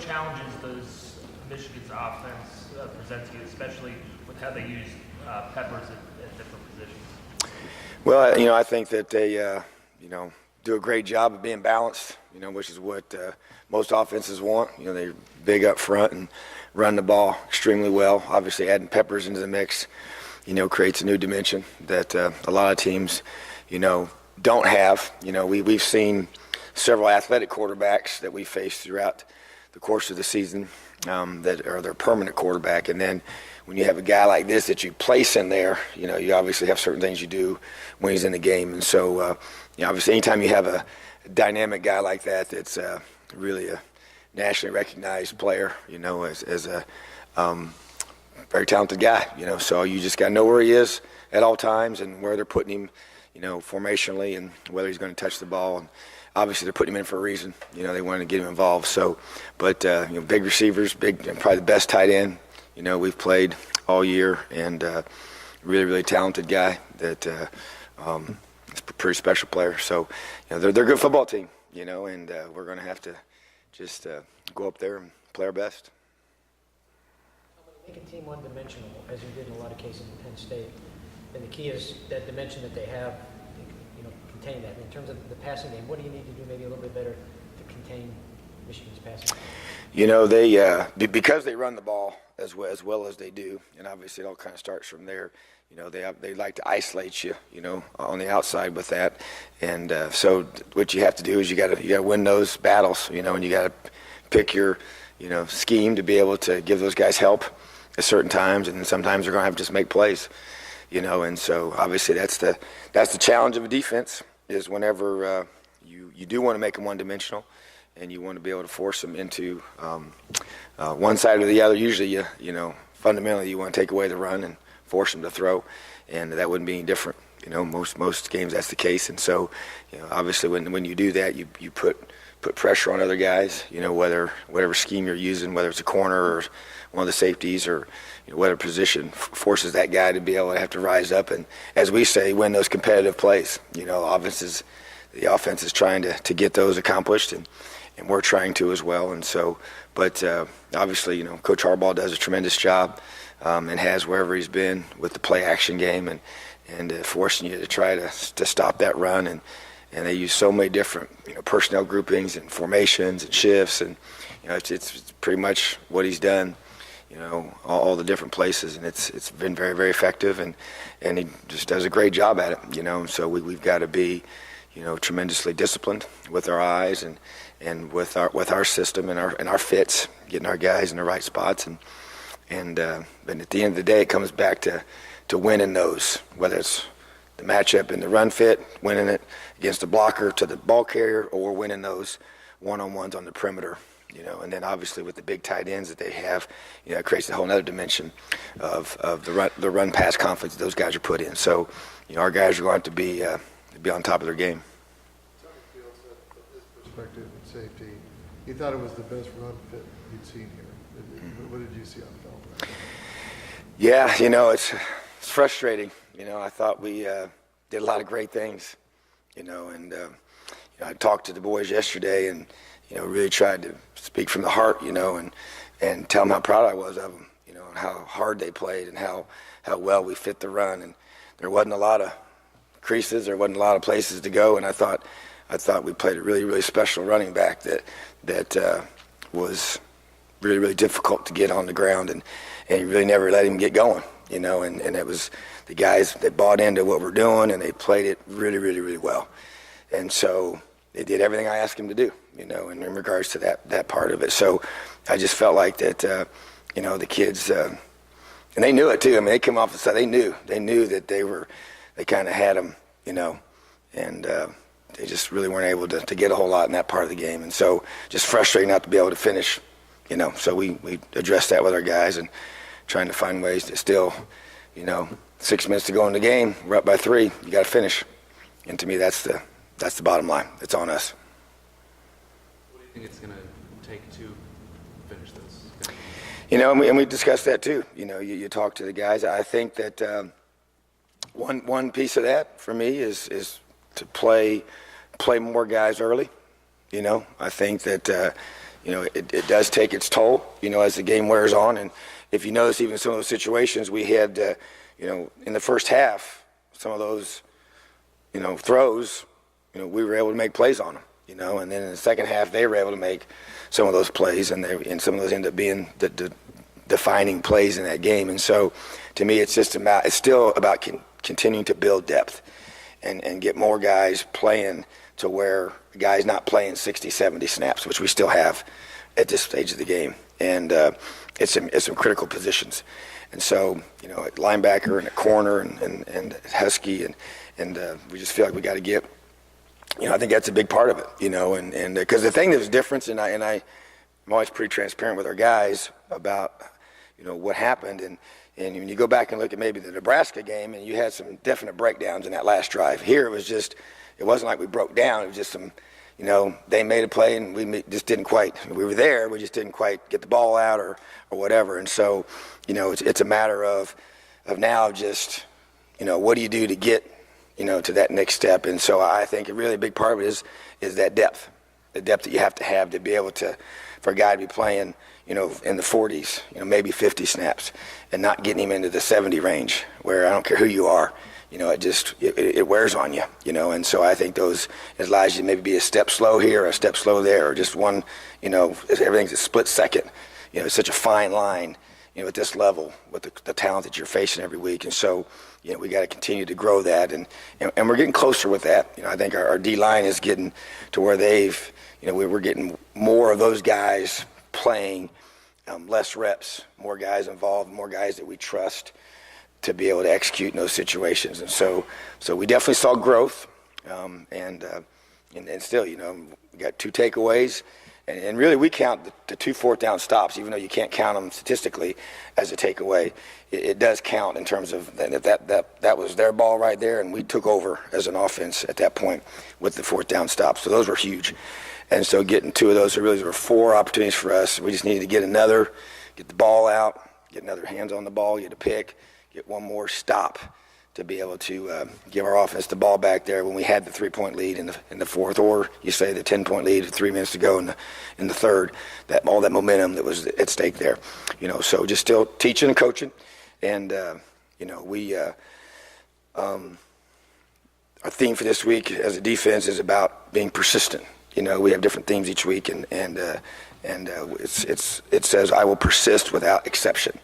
challenges does Michigan's offense present to you, especially with how they use Peppers at different positions? Well, I think that they, do a great job of being balanced, which is what most offenses want. They're big up front and run the ball extremely well. Obviously, adding Peppers into the mix, creates a new dimension that a lot of teams, don't have. We've seen several athletic quarterbacks that we faced throughout the course of the season that are their permanent quarterback. And then when you have a guy like this that you place in there, you obviously have certain things you do when he's in the game. And so, obviously, anytime you have a dynamic guy like that that's really a nationally recognized player, as a very talented guy, so you just got to know where he is at all times and where they're putting him, formationally, and whether he's going to touch the ball. And obviously, they're putting him in for a reason. They wanted to get him involved. So, but big receivers, probably the best tight end, we've played all year, and really, really talented guy that is a pretty special player. So, they're a good football team, and we're going to have to just go up there and play our best. Make a team one-dimensional, as you did in a lot of cases in Penn State, and the key is that dimension that they have, contain that. In terms of the passing game, what do you need to do maybe a little bit better to contain Michigan's passing game? They because they run the ball as well as they do, and obviously it all kind of starts from there. They like to isolate you, on the outside with that, and so what you have to do is you got to win those battles, and you got to pick your scheme to be able to give those guys help at certain times, and sometimes they're going to have to just make plays, and so obviously that's the challenge of a defense is whenever you do want to make them one-dimensional, and you want to be able to force them into one side or the other. Usually, fundamentally you want to take away the run and force them to throw, and that wouldn't be any different. Most games that's the case, and so obviously when you do that, you put pressure on other guys. Whatever scheme you're using, whether it's a corner or one of the safeties or whatever position, forces that guy to be able to have to rise up and, as we say, win those competitive plays. The offense is trying to get those accomplished, and we're trying to as well. And so, but obviously, Coach Harbaugh does a tremendous job and has wherever he's been with the play action game and forcing you to try to stop that run. And they use so many different personnel groupings and formations and shifts, and it's pretty much what he's done. All the different places, and it's been very, very effective, and he just does a great job at it. So we've got to be tremendously disciplined with our eyes and with our system and our fits, getting our guys in the right spots, and at the end of the day, it comes back to winning those, whether it's the matchup in the run fit, winning it against the blocker to the ball carrier, or winning those one-on-ones on the perimeter. And then obviously with the big tight ends that they have, it creates a whole other dimension of the run pass confidence those guys are put in. So, our guys are going to be on top of their game. Perspective and safety, he thought it was the best run fit he'd seen here. What did you see on film? Yeah, it's frustrating. I thought we did a lot of great things. And I talked to the boys yesterday and really tried to speak from the heart, and tell them how proud I was of them, and how hard they played and how well we fit the run. And there wasn't a lot of creases, there wasn't a lot of places to go, and I thought we played a really, really special running back that was really, really difficult to get on the ground, and you really never let him get going, and it was the guys that bought into what we're doing, and they played it really, really, really well. And so they did everything I asked them to do, in regards to that part of it. So I just felt like that, the kids, and they knew it too. I mean, they came off the side. They knew that they kind of had them, and they just really weren't able to get a whole lot in that part of the game. And so just frustrating not to be able to finish, So we addressed that with our guys and trying to find ways to still, 6 minutes to go in the game, we're up by 3, you got to finish. And to me, that's the bottom line. It's on us. What do you think it's going to take to finish this? And we discussed that too. You talk to the guys. I think that one piece of that for me is to play more guys early. I think that it does take its toll, as the game wears on. And if you notice, even some of those situations we had, in the first half, some of those, throws, we were able to make plays on them, and then in the second half, they were able to make some of those plays, and some of those end up being the defining plays in that game. And so, to me, it's still about continuing to build depth and get more guys playing to where the guy's not playing 60, 70 snaps, which we still have at this stage of the game. And it's some critical positions. And so, at linebacker and at corner and Husky, and we just feel like we got to get, I think that's a big part of it, and because the thing that was different, and I'm always pretty transparent with our guys about, what happened. And when you go back and look at maybe the Nebraska game, and you had some definite breakdowns in that last drive. Here it wasn't like we broke down. It was just some, they made a play and we just didn't quite. We were there, we just didn't quite get the ball out or whatever. And so, it's a matter of now just, what do you do to get, to that next step. And so I think a really big part of it is that depth, the depth that you have to be able to, for a guy to be playing, in the 40s, maybe 50 snaps, and not getting him into the 70 range, where I don't care who you are, it wears on you, and so I think those, it allows you to maybe be a step slow here, a step slow there, or just one, everything's a split second, it's such a fine line, at this level with the talent that you're facing every week. And so, we got to continue to grow that, and we're getting closer with that. I think our D-line is getting to where we're getting more of those guys playing, less reps, more guys involved, more guys that we trust to be able to execute in those situations. And so we definitely saw growth, and still, we got 2 takeaways, and really we count the 2 fourth down stops, even though you can't count them statistically as a takeaway. It does count in terms of that was their ball right there, and we took over as an offense at that point with the 4th down stops. So those were huge. And so getting 2 of those, there were 4 opportunities for us. We just needed to get the ball out, get another hands on the ball, get a pick, get one more stop to be able to give our offense the ball back there when we had the 3-point lead in the 4th, or you say the 10-point lead with 3 minutes to go in the 3rd. All that momentum that was at stake there, So just still teaching and coaching, and we our theme for this week as a defense is about being persistent. We have different themes each week, and it says, I will persist without exception.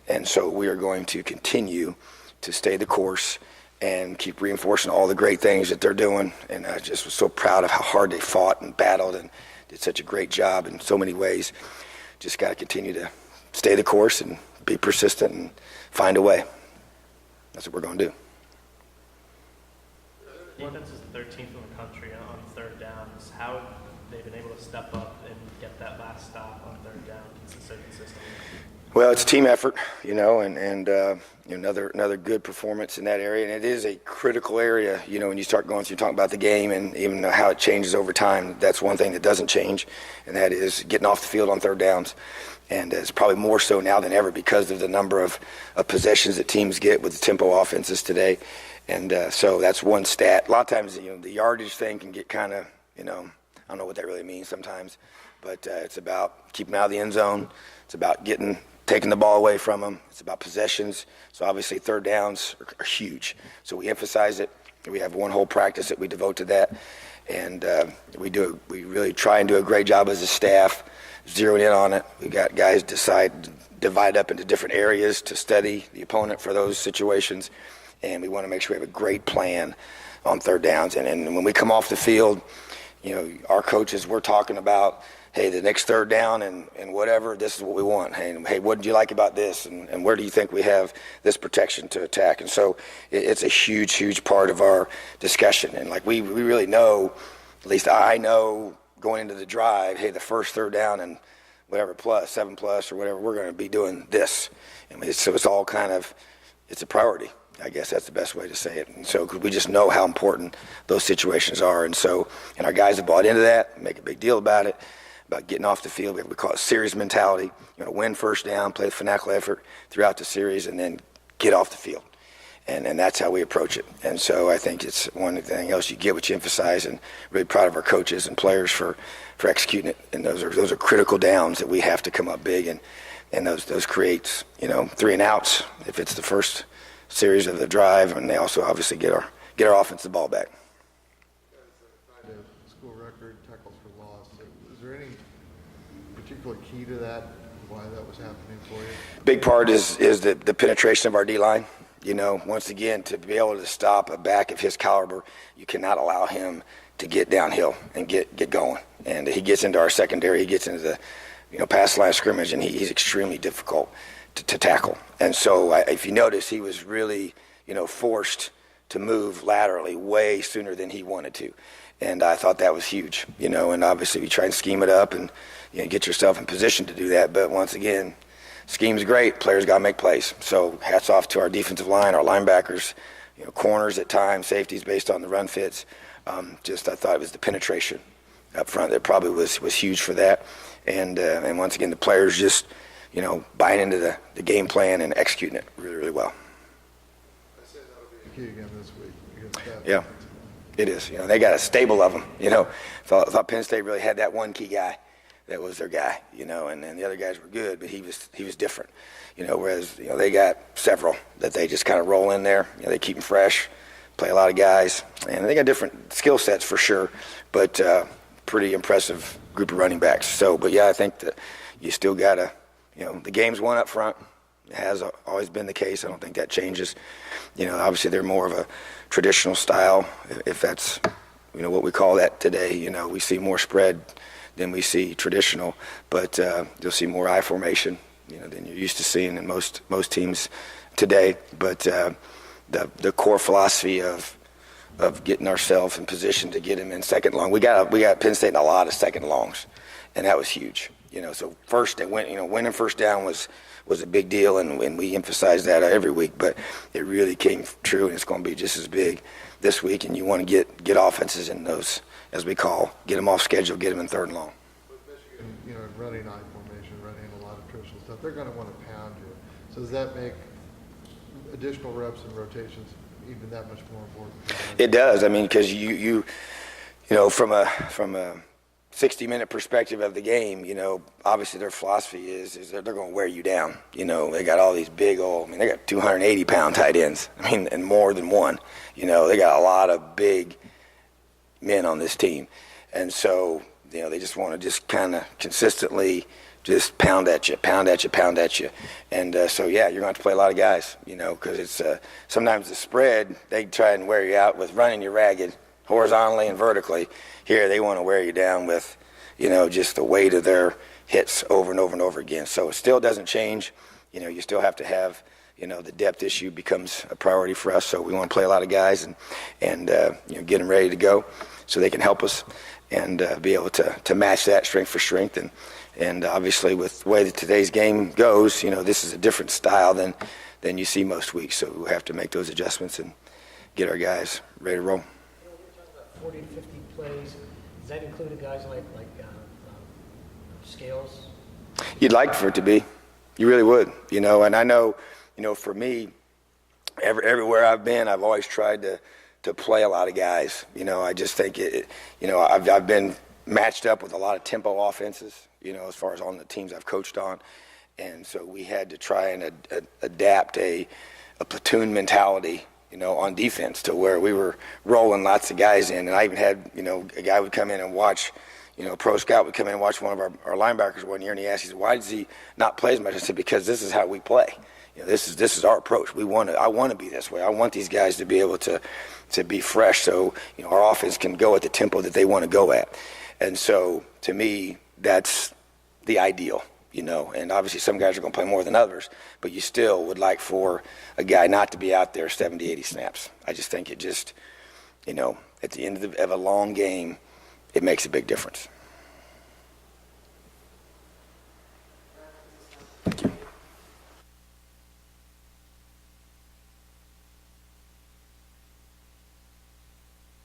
And so we are going to continue to stay the course and keep reinforcing all the great things that they're doing. And I just was so proud of how hard they fought and battled and did such a great job in so many ways. Just got to continue to stay the course and be persistent and find a way. That's what we're going to do. Defense is 13th in the country on 3rd downs. How have they been able to step up and get that last stop on 3rd down so consistently? Well, it's a team effort, and another good performance in that area. And it is a critical area, when you start going through talking about the game and even how it changes over time. That's one thing that doesn't change, and that is getting off the field on 3rd downs. And it's probably more so now than ever because of the number of possessions that teams get with the tempo offenses today. And so that's one stat. A lot of times, the yardage thing can get kind of, I don't know what that really means sometimes, but it's about keeping them out of the end zone. It's about taking the ball away from them. It's about possessions. So obviously 3rd downs are huge. So we emphasize it. We have one whole practice that we devote to that. And we really try and do a great job as a staff, zeroing in on it. We got guys divide up into different areas to study the opponent for those situations. And we want to make sure we have a great plan on 3rd downs. And when we come off the field, our coaches, we're talking about, hey, the next 3rd down and whatever, this is what we want. Hey, what did you like about this? And where do you think we have this protection to attack? And so it's a huge, huge part of our discussion. And we really know, at least I know going into the drive, hey, the first 3rd down and whatever plus, 7 plus or whatever, we're going to be doing this. So it's all it's a priority. I guess that's the best way to say it. And so we just know how important those situations are. And our guys have bought into that, make a big deal about it, about getting off the field. We call it series mentality. Win 1st down, play the fanatical effort throughout the series, and then get off the field. And that's how we approach it. And so I think it's one thing else you get what you emphasize, and really proud of our coaches and players for executing it. And those are critical downs that we have to come up big, and those creates, 3 and outs if it's the first series of the drive, and they also obviously get our offense the ball back. Tied to school record, tackles for loss. Is there any particular key to that, why that was happening for you? Big part is the penetration of our D-line. Once again, to be able to stop a back of his caliber, you cannot allow him to get downhill and get going. And he gets into our secondary, he gets into the past line of scrimmage, and he's extremely difficult to tackle. And so if you notice, he was really, forced to move laterally way sooner than he wanted to. And I thought that was huge, and obviously we try and scheme it up and get yourself in position to do that. But once again, scheme's great. Players got to make plays. So hats off to our defensive line, our linebackers, corners at times, safeties based on the run fits. I thought it was the penetration up front that probably was huge for that. And once again, the players just, buying into the game plan and executing it really, really well. I say that'll be a key again this week against that. Yeah, it is. They got a stable of them. I thought Penn State really had that one key guy that was their guy, and then the other guys were good, but he was different, whereas, they got several that they just kind of roll in there. They keep them fresh, play a lot of guys, and they got different skill sets for sure, but pretty impressive group of running backs. So, but yeah, I think that you still got to, the game's won up front. It has always been the case. I don't think that changes. Obviously they're more of a traditional style, if that's, what we call that today. We see more spread than we see traditional, but you'll see more I formation, than you're used to seeing in most teams today. But the core philosophy of getting ourselves in position to get him in second long, we got Penn State in a lot of second longs, and that was huge. So first it went, winning first down was a big deal, and we emphasize that every week. But it really came true, and it's going to be just as big this week. And you want to get offenses in those, as we call, get them off schedule, get them in third and long. With Michigan, running I formation, running a lot of traditional stuff, they're going to want to pound you. So does that make additional reps and rotations even that much more important? It does. I mean, because you from a 60-minute perspective of the game, obviously their philosophy is they're going to wear you down. They got all these big they got 280-pound tight ends. And more than one. They got a lot of big men on this team. And so, they just want to just kind of consistently just pound at you. And so, yeah, you're going to have to play a lot of guys, because it's sometimes the spread, they try and wear you out with running you ragged horizontally and vertically. Here, they want to wear you down with, just the weight of their hits over and over and over again. So it still doesn't change. You still have to have, the depth issue becomes a priority for us. So we want to play a lot of guys and get them ready to go so they can help us and be able to match that strength for strength. And obviously with the way that today's game goes, this is a different style than you see most weeks. So we have to make those adjustments and get our guys ready to roll. We're talking about 40 to 50 plays. Does that include guys like Scales? You'd like for it to be. You really would. And I know, for me, everywhere I've been, I've always tried to play a lot of guys. I just think I've been matched up with a lot of tempo offenses, as far as on the teams I've coached on. And so we had to try and adapt a platoon mentality, on defense to where we were rolling lots of guys in. And I even had, a guy would come in and watch, a pro scout would come in and watch one of our linebackers one year, and he asked, why does he not play as much? I said, because this is how we play. This is our approach. I want to be this way. I want these guys to be able to be fresh so, our offense can go at the tempo that they want to go at. And so, to me, that's the ideal. And obviously some guys are going to play more than others, but you still would like for a guy not to be out there 70, 80 snaps. I just think it just, at the end of a long game, it makes a big difference.